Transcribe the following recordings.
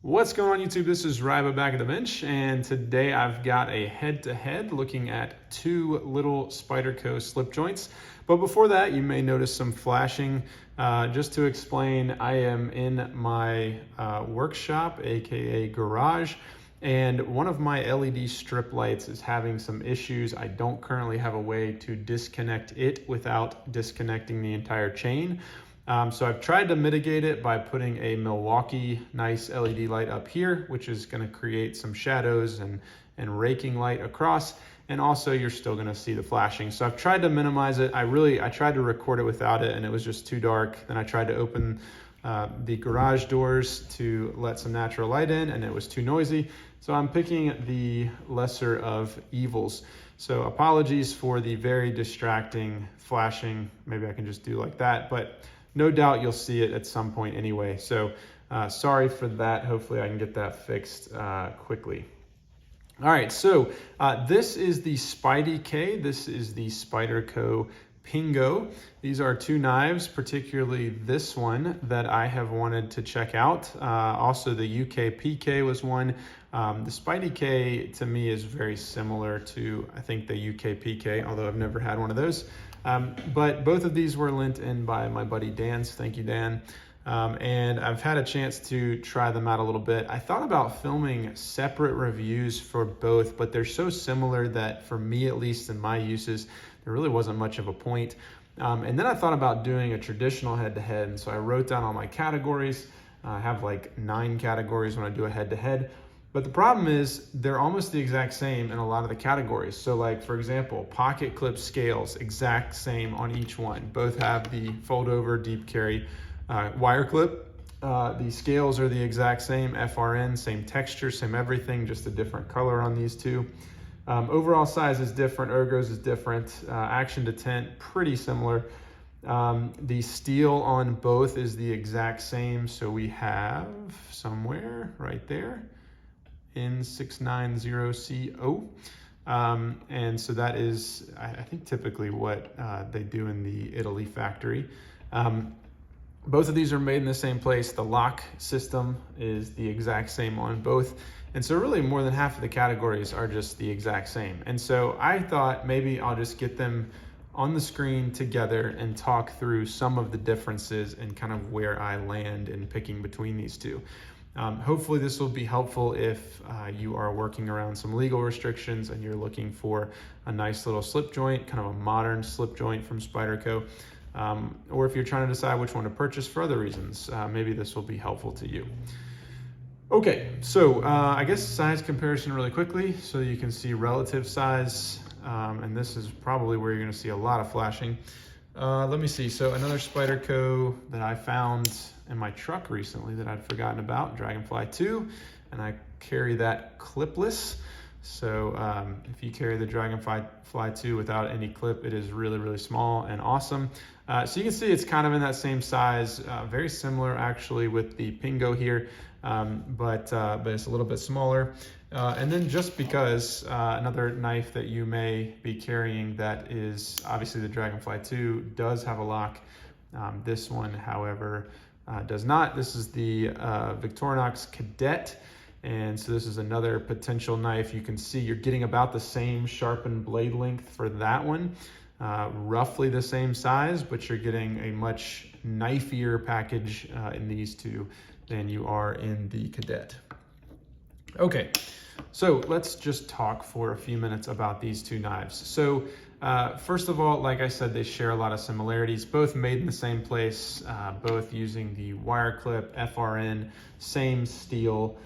What's going on YouTube? This is Ryba back at the bench, and today I've got a head-to-head looking at two little Spyderco slip joints. But before that, you may notice some flashing. Just to explain, I am in my workshop, aka garage, and one of my LED strip lights is having some issues. I don't currently have a way to disconnect it without disconnecting the entire chain. So I've tried to mitigate it by putting a Milwaukee nice LED light up here, which is going to create some shadows and raking light across. And also you're still going to see the flashing. So I've tried to minimize it. I tried to record it without it and it was just too dark. Then I tried to open the garage doors to let some natural light in and it was too noisy. So I'm picking the lesser of evils. So apologies for the very distracting flashing. Maybe I can just do like that, but no doubt you'll see it at some point anyway. So sorry for that. Hopefully I can get that fixed quickly. All right, so this is the Spyderco. This is the Spyderco Pingo. These are two knives, particularly this one that I have wanted to check out. Also the UK PK was one. The Spyderco to me is very similar to, I think, the UK PK, although I've never had one of those. But both of these were lent in by my buddy Dan. Thank you, Dan. And I've had a chance to try them out a little bit. I thought about filming separate reviews for both, but they're so similar that for me, at least in my uses, there really wasn't much of a point. And then I thought about doing a traditional head-to-head. And so I wrote down all my categories. I have like 9 categories when I do a head-to-head. But the problem is they're almost the exact same in a lot of the categories. So like, for example, pocket clip scales, exact same on each one. Both have the fold over deep carry wire clip. The scales are the exact same, FRN, same texture, same everything, just a different color on these two. Overall size is different, ergos is different. Action to tent, pretty similar. The steel on both is the exact same. So we have somewhere right there, N690CO. And so that is, I think, typically what they do in the Italy factory. Both of these are made in the same place. The lock system is the exact same on both. And so really more than half of the categories are just the exact same. And so I thought maybe I'll just get them on the screen together and talk through some of the differences and kind of where I land in picking between these two. Hopefully this will be helpful if you are working around some legal restrictions and you're looking for a nice little slip joint, kind of a modern slip joint from Spyderco, or if you're trying to decide which one to purchase for other reasons, maybe this will be helpful to you. Okay, so I guess size comparison really quickly so you can see relative size, and this is probably where you're going to see a lot of flashing. Let me see. So another Spyderco that I found in my truck recently that I'd forgotten about, Dragonfly 2, and I carry that clipless. So if you carry the Dragonfly 2 without any clip, it is really, really small and awesome. So you can see it's kind of in that same size, very similar actually with the Pingo here, but it's a little bit smaller. And then just because another knife that you may be carrying that is obviously the Dragonfly 2 does have a lock. This one, however, does not. This is the Victorinox Cadet. And so this is another potential knife. You can see you're getting about the same sharpened blade length for that one, roughly the same size, but you're getting a much knifier package in these two than you are in the Cadet. Okay, so let's just talk for a few minutes about these two knives. So first of all, like I said, they share a lot of similarities, both made in the same place, both using the wire clip, FRN, same steel,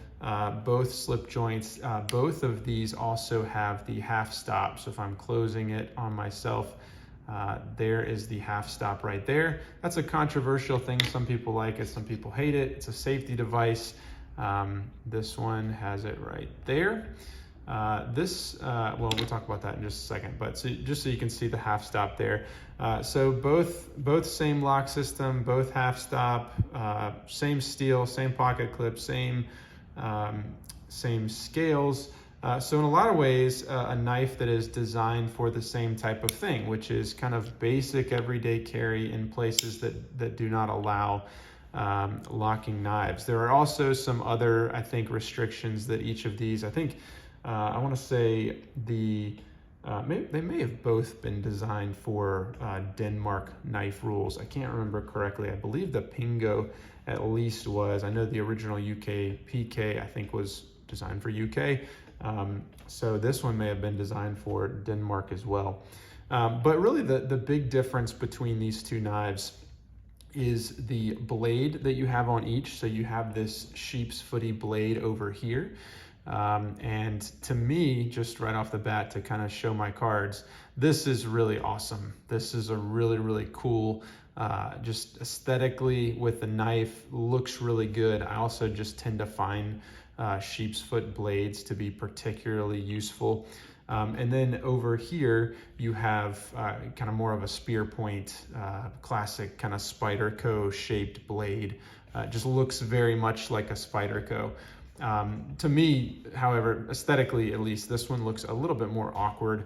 both slip joints. Both of these also have the half stop. So if I'm closing it on myself, there is the half stop right there. That's a controversial thing. Some people like it, some people hate it. It's a safety device. This one has it right there. Well, we'll talk about that in just a second, but just so you can see the half stop there. So both same lock system, both half stop, same steel, same pocket clip, same scales. So in a lot of ways, a knife that is designed for the same type of thing, which is kind of basic everyday carry in places that do not allow locking knives. There are also some other, I think, restrictions that each of these, I think, I want to say they may have both been designed for Denmark knife rules. I can't remember correctly. I believe the Pingo at least was. I know the original UK PK, I think, was designed for UK. So this one may have been designed for Denmark as well. But really the big difference between these two knives is the blade that you have on each. So you have this sheep's footy blade over here. And to me, just right off the bat, to kind of show my cards, this is really awesome. This is a really, really cool, just aesthetically with the knife, looks really good. I also just tend to find sheep's foot blades to be particularly useful. And then over here, you have kind of more of a spear point, classic kind of Spyderco shaped blade. Just looks very much like a Spyderco. To me, however, aesthetically at least, this one looks a little bit more awkward,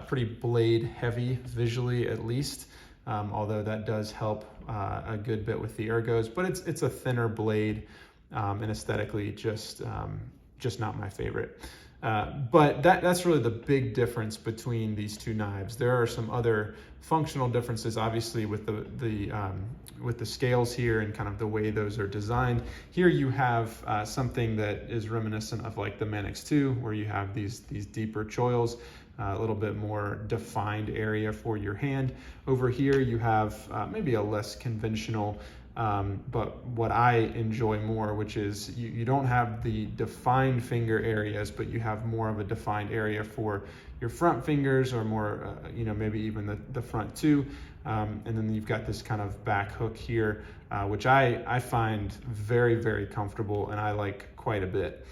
pretty blade heavy visually at least, although that does help a good bit with the ergos, but it's a thinner blade, and aesthetically just not my favorite. But that's really the big difference between these two knives. There are some other functional differences, obviously, with the scales here and kind of the way those are designed. Here you have something that is reminiscent of like the Manix 2, where you have these deeper choils, a little bit more defined area for your hand. Over here you have maybe a less conventional, but what I enjoy more, which is you don't have the defined finger areas, but you have more of a defined area for your front fingers, or more, maybe even the front two. And then you've got this kind of back hook here, which I find very, very comfortable and I like quite a bit.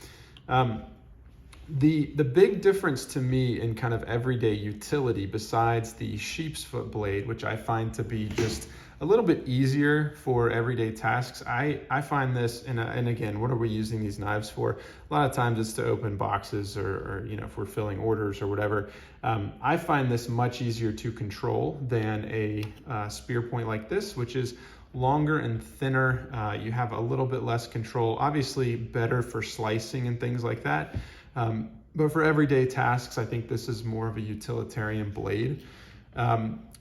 The big difference to me in kind of everyday utility, besides the sheep's foot blade, which I find to be just a little bit easier for everyday tasks, I find this, and again, what are we using these knives for? A lot of times it's to open boxes, or if we're filling orders or whatever. I find this much easier to control than a spear point like this, which is longer and thinner. You have a little bit less control, obviously better for slicing and things like that. But for everyday tasks, I think this is more of a utilitarian blade.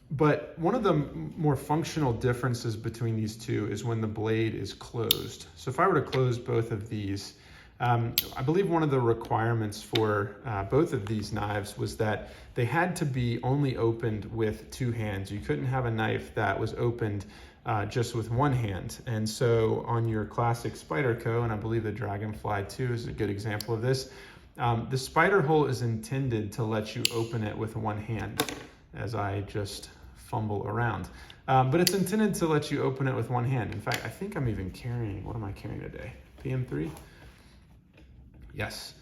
But one of the more functional differences between these two is when the blade is closed. So if I were to close both of these, I believe one of the requirements for both of these knives was that they had to be only opened with two hands. You couldn't have a knife that was opened just with one hand. And so on your classic Spyderco, and I believe the Dragonfly 2 is a good example of this, the spider hole is intended to let you open it with one hand, as I just fumble around. But it's intended to let you open it with one hand. In fact, I think I'm even carrying, what am I carrying today? PM3? Yes.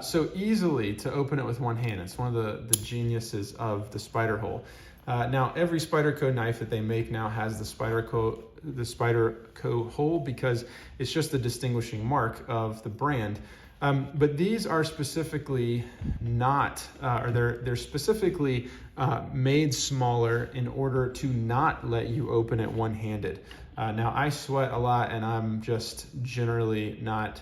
So easily to open it with one hand. It's one of the geniuses of the spider hole. Now, every Spyderco knife that they make now has the Spyderco hole, because it's just the distinguishing mark of the brand. But these are specifically not, or they're specifically made smaller in order to not let you open it one-handed. Now, I sweat a lot, and I'm just generally not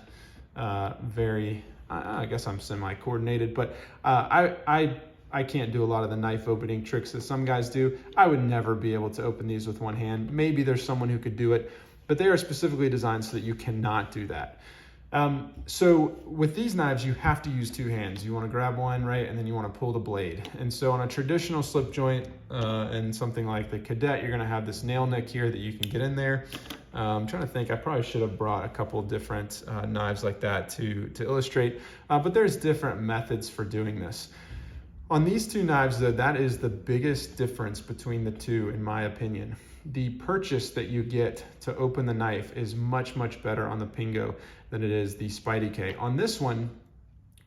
very, I guess I'm semi-coordinated, but I can't do a lot of the knife opening tricks that some guys do. I would never be able to open these with one hand. Maybe there's someone who could do it, but they are specifically designed so that you cannot do that. So with these knives, you have to use two hands. You want to grab one, right? And then you want to pull the blade. And so on a traditional slip joint, and something like the Cadet, you're going to have this nail nick here that you can get in there. I'm trying to think, I probably should have brought a couple different knives like that to illustrate, but there's different methods for doing this. On these two knives, though, that is the biggest difference between the two, in my opinion. The purchase that you get to open the knife is much, much better on the Pingo than it is the Spyderco. On this one,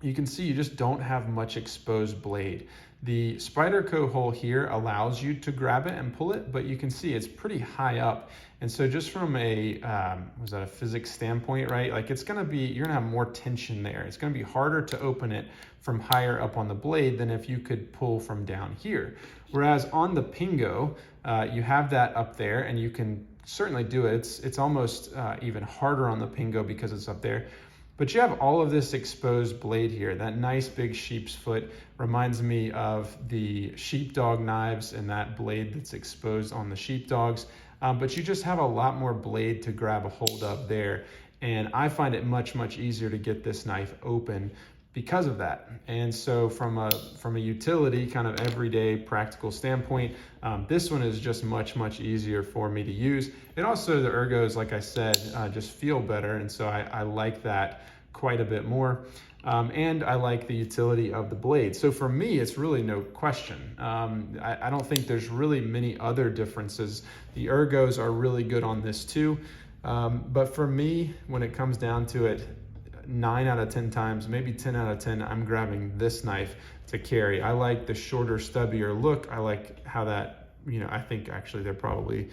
you can see you just don't have much exposed blade. The Spyderco hole here allows you to grab it and pull it, but you can see it's pretty high up. And so just from a, was that a physics standpoint, right? Like you're gonna have more tension there. It's gonna be harder to open it from higher up on the blade than if you could pull from down here. Whereas on the Pingo, you have that up there and you can certainly do it. It's almost even harder on the Pingo because it's up there. But you have all of this exposed blade here. That nice big sheep's foot reminds me of the sheepdog knives and that blade that's exposed on the sheepdogs. But you just have a lot more blade to grab a hold of there. And I find it much, much easier to get this knife open because of that. And so from a utility, kind of everyday practical standpoint, this one is just much, much easier for me to use. And also the ergos, like I said, just feel better. And so I like that quite a bit more. And I like the utility of the blade. So for me, it's really no question. I don't think there's really many other differences. The ergos are really good on this too. But for me, when it comes down to it, 9 out of 10 times, maybe 10 out of 10, I'm grabbing this knife to carry. I like the shorter, stubbier look. I like how that, I think actually they're probably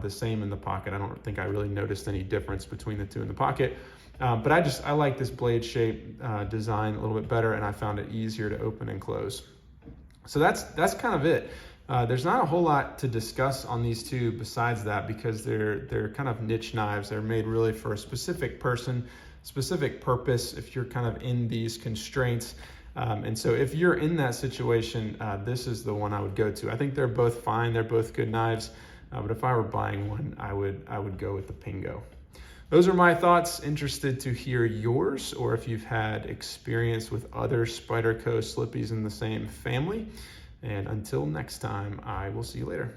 the same in the pocket. I don't think I really noticed any difference between the two in the pocket. But I like this blade shape design a little bit better, and I found it easier to open and close. So that's kind of it. There's not a whole lot to discuss on these two besides that, because they're kind of niche knives. They're made really for a specific person, specific purpose, if you're kind of in these constraints. And so if you're in that situation, this is the one I would go to. I think they're both fine. They're both good knives. But if I were buying one, I would go with the Pingo. Those are my thoughts. Interested to hear yours, or if you've had experience with other Spyderco Slippies in the same family. And until next time, I will see you later.